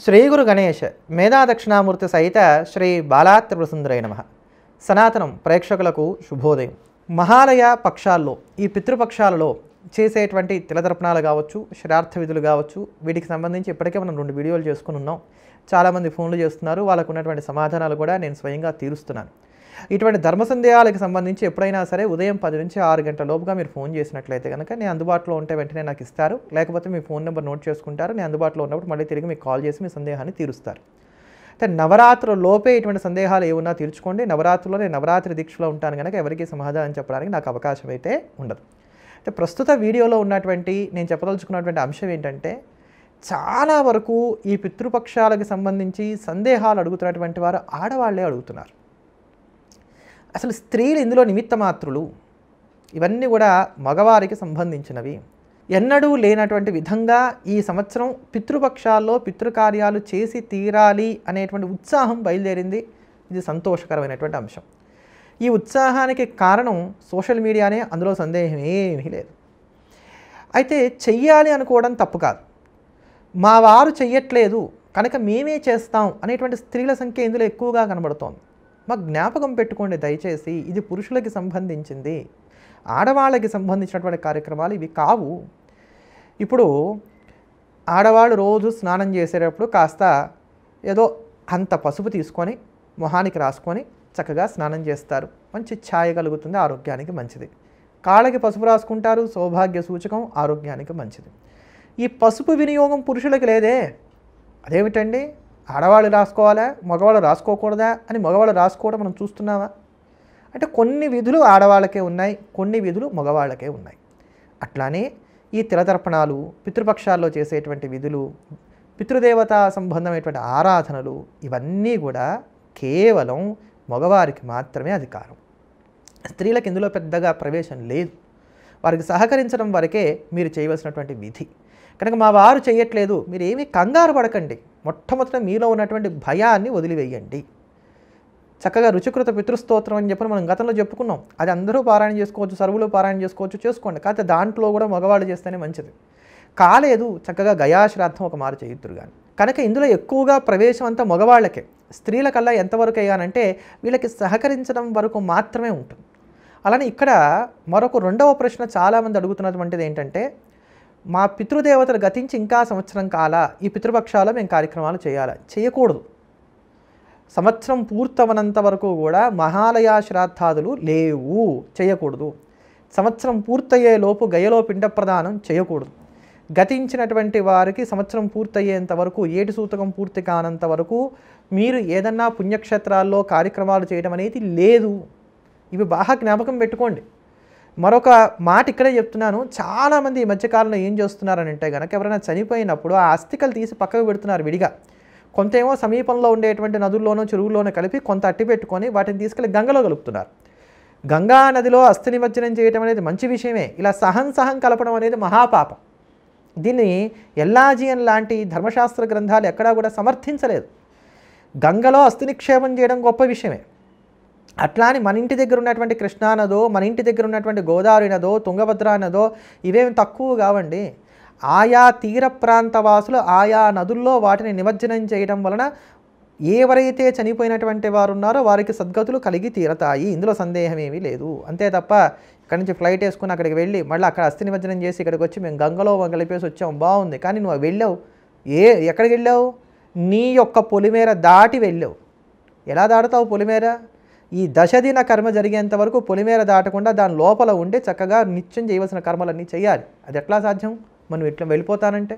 శ్రీ గురు గణేష్ మేధా దక్షిణామూర్తి సహిత శ్రీ బాలాత్రిపురసుందరై నమః. సనాతనం ప్రేక్షకులకు శుభోదయం. మహాలయ పక్షాల్లో ఈ పితృపక్షాలలో చేసేటువంటి తిలతర్పణాలు కావచ్చు, శ్రార్థ విధులు కావచ్చు, వీటికి సంబంధించి ఇప్పటికే మనం 2 వీడియోలు చేసుకుని ఉన్నాం. చాలామంది ఫోన్లు చేస్తున్నారు, వాళ్ళకు ఉన్నటువంటి సమాధానాలు కూడా నేను స్వయంగా తీరుస్తున్నాను. ఇటువంటి ధర్మ సందేహాలకు సంబంధించి ఎప్పుడైనా సరే ఉదయం 10 నుంచి 6 గంటల లోపుగా మీరు ఫోన్ చేసినట్లయితే కనుక నేను అందుబాటులో ఉంటే వెంటనే నాకు ఇస్తారు, లేకపోతే మీ ఫోన్ నెంబర్ నోట్ చేసుకుంటారు. నేను అందుబాటులో ఉన్నప్పుడు మళ్ళీ తిరిగి మీకు కాల్ చేసి మీ సందేహాన్ని తీరుస్తారు. అయితే నవరాత్రుల లోపే ఇటువంటి సందేహాలు ఏమన్నా తీర్చుకోండి. నవరాత్రుల్లో నేను నవరాత్రి దీక్షలో ఉంటాను కనుక ఎవరికి సమాధానం చెప్పడానికి నాకు అవకాశం అయితే ఉండదు. అయితే ప్రస్తుత వీడియోలో ఉన్నటువంటి నేను చెప్పదలుచుకున్నటువంటి అంశం ఏంటంటే, చాలా వరకు ఈ పితృపక్షాలకు సంబంధించి సందేహాలు అడుగుతున్నటువంటి వారు ఆడవాళ్లే అడుగుతున్నారు. అసలు స్త్రీలు ఇందులో నిమిత్త మాత్రులు, ఇవన్నీ కూడా మగవారికి సంబంధించినవి. ఎన్నడూ లేనటువంటి విధంగా ఈ సంవత్సరం పితృపక్షాల్లో పితృకార్యాలు చేసి తీరాలి అనేటువంటి ఉత్సాహం బయలుదేరింది. ఇది సంతోషకరమైనటువంటి అంశం. ఈ ఉత్సాహానికి కారణం సోషల్ మీడియానే, అందులో సందేహం ఏమీ లేదు. అయితే చెయ్యాలి అనుకోవడం తప్పు కాదు. మా వారు చెయ్యట్లేదు కనుక మేమే చేస్తాం అనేటువంటి స్త్రీల సంఖ్య ఇందులో ఎక్కువగా కనబడుతోంది. మాకు జ్ఞాపకం పెట్టుకోండి దయచేసి, ఇది పురుషులకి సంబంధించింది, ఆడవాళ్ళకి సంబంధించినటువంటి కార్యక్రమాలు ఇవి కావు. ఇప్పుడు ఆడవాళ్ళు రోజు స్నానం చేసేటప్పుడు కాస్త ఏదో అంత పసుపు తీసుకొని మొహానికి రాసుకొని చక్కగా స్నానం చేస్తారు. మంచి ఛాయ కలుగుతుంది, ఆరోగ్యానికి మంచిది. కాళ్ళకి పసుపు రాసుకుంటారు, సౌభాగ్య సూచకం, ఆరోగ్యానికి మంచిది. ఈ పసుపు వినియోగం పురుషులకి లేదే. అదేమిటండి, ఆడవాళ్ళు రాసుకోవాలా, మగవాళ్ళు రాసుకోకూడదా అని మగవాళ్ళు రాసుకోవడం మనం చూస్తున్నామా? అంటే కొన్ని విధులు ఆడవాళ్ళకే ఉన్నాయి, కొన్ని విధులు మగవాళ్ళకే ఉన్నాయి. అట్లానే ఈ తిలతర్పణాలు, పితృపక్షాల్లో చేసేటువంటి విధులు, పితృదేవతా సంబంధమైనటువంటి ఆరాధనలు, ఇవన్నీ కూడా కేవలం మగవారికి మాత్రమే అధికారం. స్త్రీలకు ఇందులో పెద్దగా ప్రవేశం లేదు. వారికి సహకరించడం వరకే మీరు చేయవలసినటువంటి విధి. కనుక మా వారు చేయట్లేదు, మీరు ఏమీ కంగారు పడకండి. మొట్టమొదట మీలో ఉన్నటువంటి భయాన్ని వదిలివేయండి. చక్కగా రుచికృత పితృస్తోత్రం అని చెప్పి మనం గతంలో చెప్పుకున్నాం. అది అందరూ పారాయణ చేసుకోవచ్చు, సర్వులు పారాయణ చేసుకోండి. కాకపోతే దాంట్లో కూడా మగవాళ్ళు చేస్తేనే మంచిది. కాలేదు, చక్కగా గయాశ్రాద్ధం ఒక మారు చేయుతురు కానీ. కనుక ఇందులో ఎక్కువగా ప్రవేశం అంతా మగవాళ్ళకే. స్త్రీలకల్లా ఎంతవరకు అయ్యానంటే వీళ్ళకి సహకరించడం వరకు మాత్రమే ఉంటుంది. అలానే ఇక్కడ మరొక 2వ ప్రశ్న చాలామంది అడుగుతున్నటువంటిది ఏంటంటే, మా పితృదేవతలు గతించి ఇంకా సంవత్సరం కాల, ఈ పితృపక్షాల్లో మేము కార్యక్రమాలు చేయాలా? చేయకూడదు. సంవత్సరం పూర్తవనంత వరకు కూడా మహాలయ శ్రాద్ధాదులు లేవు, చేయకూడదు. సంవత్సరం పూర్తయ్యే లోపు గయలో పిండ ప్రదానం చేయకూడదు. గతించినటువంటి వారికి సంవత్సరం పూర్తయ్యేంత వరకు, ఏటి సూతకం పూర్తి కానంత వరకు మీరు ఏదన్నా పుణ్యక్షేత్రాల్లో కార్యక్రమాలు చేయడం అనేది లేదు. ఇవి బాగా జ్ఞాపకం పెట్టుకోండి. మరొక మాట ఇక్కడే చెప్తున్నాను. చాలామంది ఈ మధ్యకాలంలో ఏం చేస్తున్నారని అంటే కనుక, ఎవరైనా చనిపోయినప్పుడు ఆ అస్థికలు తీసి పక్కకు పెడుతున్నారు విడిగా. కొంతేమో సమీపంలో ఉండేటువంటి నదుల్లోనూ చెరువుల్లోనూ కలిపి కొంత అట్టి పెట్టుకొని వాటిని తీసుకెళ్ళి గంగలో కలుపుతున్నారు. గంగా నదిలో అస్థి నిమజ్జనం చేయడం అనేది మంచి విషయమే. ఇలా సహం కలపడం అనేది మహాపాపం. దీన్ని ఎల్లాజియన్ లాంటి ధర్మశాస్త్ర గ్రంథాలు ఎక్కడా కూడా సమర్థించలేదు. గంగలో అస్థి నిక్షేపం చేయడం గొప్ప విషయమే. అట్లా అని మన ఇంటి దగ్గర ఉన్నటువంటి కృష్ణానదో, మన ఇంటి దగ్గర ఉన్నటువంటి గోదావరి నదో, తుంగభద్రా నదో ఇవేమి తక్కువ కావండి. ఆయా తీర ప్రాంత వాసులు ఆయా నదుల్లో వాటిని నిమజ్జనం చేయడం వలన ఎవరైతే చనిపోయినటువంటి వారు ఉన్నారో వారికి సద్గతులు కలిగి తీరతాయి. ఇందులో సందేహం ఏమీ లేదు. అంతే తప్ప ఇక్కడి నుంచి ఫ్లైట్ వేసుకుని అక్కడికి వెళ్ళి మళ్ళీ అక్కడ అస్థి నిమజ్జనం చేసి ఇక్కడికి వచ్చి మేము గంగలో కలిపేసి వచ్చాము, బాగుంది. కానీ నువ్వు వెళ్ళావు, ఎక్కడికి వెళ్ళావు? నీ యొక్క పొలిమేర దాటి వెళ్ళావు. ఎలా దాటుతావు పొలిమేర? ఈ దశదిన కర్మ జరిగేంత వరకు పొలిమేర దాటకుండా దాని లోపల ఉండి చక్కగా నిత్యం చేయవలసిన కర్మలన్నీ చేయాలి. అది ఎట్లా సాధ్యం? మనం ఇట్లా వెళ్ళిపోతానంటే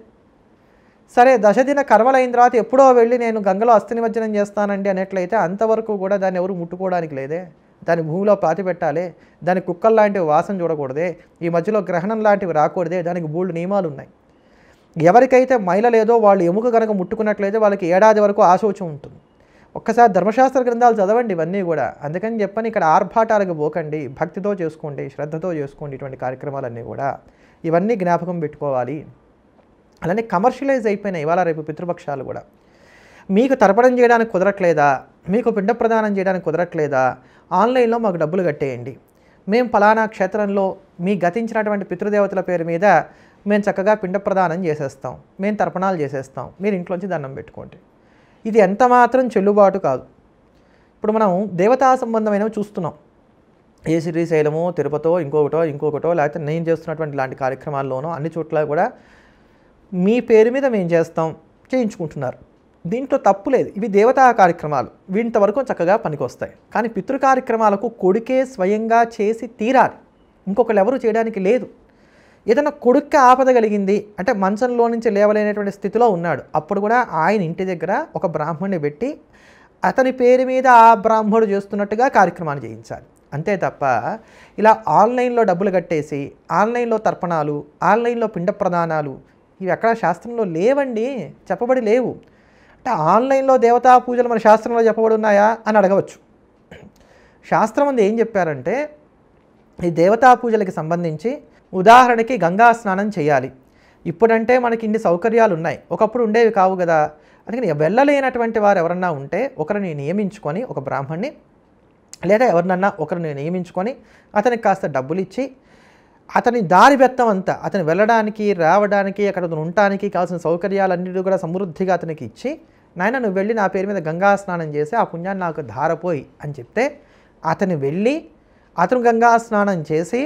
సరే, దశదిన కర్మలు అయిన తర్వాత ఎప్పుడో వెళ్ళి నేను గంగలో అస్థి నిమజ్జనం చేస్తానండి అనేట్లయితే అంతవరకు కూడా దాన్ని ఎవరు ముట్టుకోవడానికి లేదే. దాని భూమిలో పాతి పెట్టాలి. దానికి కుక్కలు లాంటివి వాసన చూడకూడదే. ఈ మధ్యలో గ్రహణం లాంటివి రాకూడదే. దానికి బోల్డ్ నియమాలు ఉన్నాయి. ఎవరికైతే మైల లేదో వాళ్ళు ఎముక కనుక ముట్టుకున్నట్లయితే వాళ్ళకి ఏడాది వరకు ఆశోచం ఉంటుంది. ఒక్కసారి ధర్మశాస్త్ర గ్రంథాలు చదవండి ఇవన్నీ కూడా. అందుకని చెప్పని ఇక్కడ ఆర్భాటాలకు పోకండి, భక్తితో చేసుకోండి, శ్రద్ధతో చేసుకోండి ఇటువంటి కార్యక్రమాలన్నీ కూడా. ఇవన్నీ జ్ఞాపకం పెట్టుకోవాలి. అలానే కమర్షియలైజ్ అయిపోయినాయి ఇవాళ రేపు పితృపక్షాలు కూడా. మీకు తర్పణం చేయడానికి కుదరట్లేదా, మీకు పిండ ప్రదానం చేయడానికి కుదరట్లేదా, ఆన్లైన్లో మాకు డబ్బులు కట్టేయండి. మేము ఫలానా క్షేత్రంలో మీ గతించినటువంటి పితృదేవతల పేరు మీద మేము చక్కగా పిండ ప్రదానం చేసేస్తాం, మేము తర్పణాలు చేసేస్తాం, మీరు ఇంట్లోంచి దండం పెట్టుకోండి. ఇది ఎంత మాత్రం చెల్లుబాటు కాదు. ఇప్పుడు మనం దేవతా సంబంధమైనవి చూస్తున్నాం. ఏ శ్రీశైలమో, తిరుపతో, ఇంకొకటో లేకపోతే నేను చేస్తున్నటువంటి ఇలాంటి కార్యక్రమాల్లోనో అన్ని చోట్ల కూడా మీ పేరు మీద మేము చేయించుకుంటున్నారు. దీంట్లో తప్పు లేదు. ఇవి దేవతా కార్యక్రమాలు, వీంతవరకు చక్కగా పనికొస్తాయి. కానీ పితృ కార్యక్రమాలకు కొడుకే స్వయంగా చేసి తీరాలి, ఇంకొకరు ఎవరు చేయడానికి లేదు. ఏదైనా కొడుక్కి ఆపద కలిగింది అంటే మంచంలో నుంచి లేవలేనటువంటి స్థితిలో ఉన్నాడు, అప్పుడు కూడా ఆయన ఇంటి దగ్గర ఒక బ్రాహ్మణ్ణి పెట్టి అతని పేరు మీద ఆ బ్రాహ్మణుడు చేస్తున్నట్టుగా కార్యక్రమాన్ని చేయించాలి. అంతే తప్ప ఇలా ఆన్లైన్లో డబ్బులు కట్టేసి ఆన్లైన్లో తర్పణాలు, ఆన్లైన్లో పిండ ప్రదానాలు ఇవి ఎక్కడ శాస్త్రంలో లేవండి, చెప్పబడి లేవు. అంటే ఆన్లైన్లో దేవతా పూజలు మన శాస్త్రంలో చెప్పబడి ఉన్నాయా అని అడగవచ్చు. శాస్త్రం అందు ఏం చెప్పారంటే ఈ దేవతా పూజలకి సంబంధించి ఉదాహరణకి గంగా స్నానం చేయాలి. ఇప్పుడంటే మనకి ఇన్ని సౌకర్యాలు ఉన్నాయి, ఒకప్పుడు ఉండేవి కావు కదా. అందుకని వెళ్ళలేనటువంటి వారు ఎవరన్నా ఉంటే ఒకరిని నియమించుకొని, ఒక బ్రాహ్మణ్ణి లేదా ఎవరినన్నా ఒకరిని నియమించుకొని అతనికి కాస్త డబ్బులు ఇచ్చి అతని దారి బెత్తం అంతా అతను వెళ్ళడానికి రావడానికి అక్కడ ఉండటానికి కావాల్సిన సౌకర్యాలన్నిటి కూడా సమృద్ధిగా అతనికి ఇచ్చి, నాయన నువ్వు వెళ్ళి నా పేరు మీద గంగా స్నానం చేసి ఆ పుణ్యాన్ని నాకు ధారపోయి అని చెప్తే అతను వెళ్ళి అతను గంగా స్నానం చేసి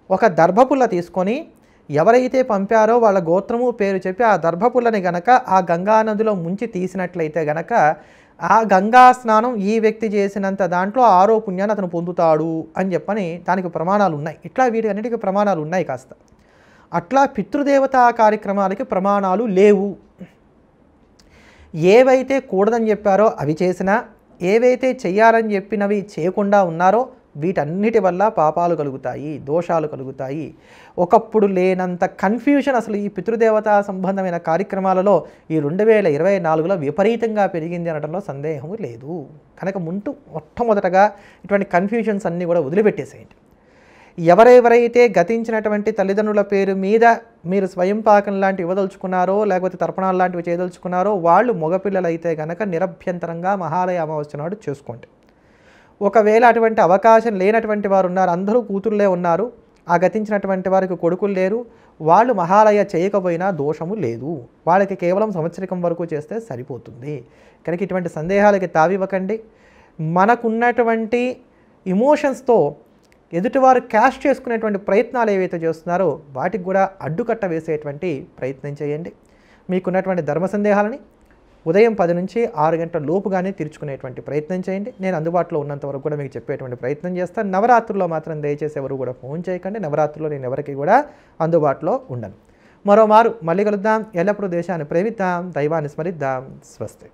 ఒక దర్భపుల్ల తీసుకొని ఎవరైతే పంపారో వాళ్ళ గోత్రము పేరు చెప్పి ఆ దర్భపుల్లని గనక ఆ గంగా నదిలో ముంచి తీసినట్లయితే గనక ఆ గంగా స్నానం ఈ వ్యక్తి చేసినంత దాంట్లో 6వ పుణ్యాన్ని అతను పొందుతాడు అని చెప్పని దానికి ప్రమాణాలు ఉన్నాయి. ఇట్లా వీటి అన్నిటికీ ప్రమాణాలు ఉన్నాయి కాస్త. అట్లా పితృదేవతా కార్యక్రమాలకి ప్రమాణాలు లేవు. ఏవైతే కూడదని చెప్పారో అవి చేసినా, ఏవైతే చెయ్యాలని చెప్పినవి చేయకుండా ఉన్నారో వీటన్నిటి వల్ల పాపాలు కలుగుతాయి, దోషాలు కలుగుతాయి. ఒకప్పుడు లేనంత కన్ఫ్యూషన్ అసలు ఈ పితృదేవతా సంబంధమైన కార్యక్రమాలలో ఈ 2024లో విపరీతంగా పెరిగింది అనడంలో సందేహము లేదు. కనుక మొట్టమొదటగా ఇటువంటి కన్ఫ్యూషన్స్ అన్నీ కూడా వదిలిపెట్టేసేయండి. ఎవరెవరైతే గతించినటువంటి తల్లిదండ్రుల పేరు మీద మీరు స్వయం పాకం లాంటివి ఇవ్వదలుచుకున్నారో లేకపోతే తర్పణాలు లాంటివి చేయదలుచుకున్నారో వాళ్ళు మగపిల్లలైతే కనుక నిరభ్యంతరంగా మహాలయ అమావాస్య నాడు చేసుకోండి. ఒకవేళ అటువంటి అవకాశం లేనటువంటి వారు ఉన్నారు, అందరూ కూతుళ్ళే ఉన్నారు, ఆ గతించినటువంటి వారికి కొడుకులు లేరు, వాళ్ళు మహాలయ చేయకపోయినా దోషము లేదు, వాళ్ళకి కేవలం సంవత్సరికం వరకు చేస్తే సరిపోతుంది. కనుక ఇటువంటి సందేహాలకి తావివ్వకండి. మనకున్నటువంటి ఇమోషన్స్తో ఎదుటివారు క్యాష్ చేసుకునేటువంటి ప్రయత్నాలు ఏవైతే చేస్తున్నారో వాటికి కూడా అడ్డుకట్ట వేసేటువంటి ప్రయత్నం చేయండి. మీకున్నటువంటి ధర్మ సందేహాలని ఉదయం 10 నుంచి 6 గంటల లోపుగానే తీర్చుకునేటువంటి ప్రయత్నం చేయండి. నేను అందుబాటులో ఉన్నంత వరకు కూడా మీకు చెప్పేటువంటి ప్రయత్నం చేస్తాను. నవరాత్రుల్లో మాత్రం దయచేసి ఎవరు కూడా ఫోన్ చేయకండి. నవరాత్రుల్లో నేను ఎవరికి కూడా అందుబాటులో ఉండను. మరోమారు మళ్ళీ కలుద్దాం. ఎల్లప్పుడూ దేశాన్ని ప్రేమిద్దాం, దైవాన్ని స్మరిద్దాం. స్వస్తి.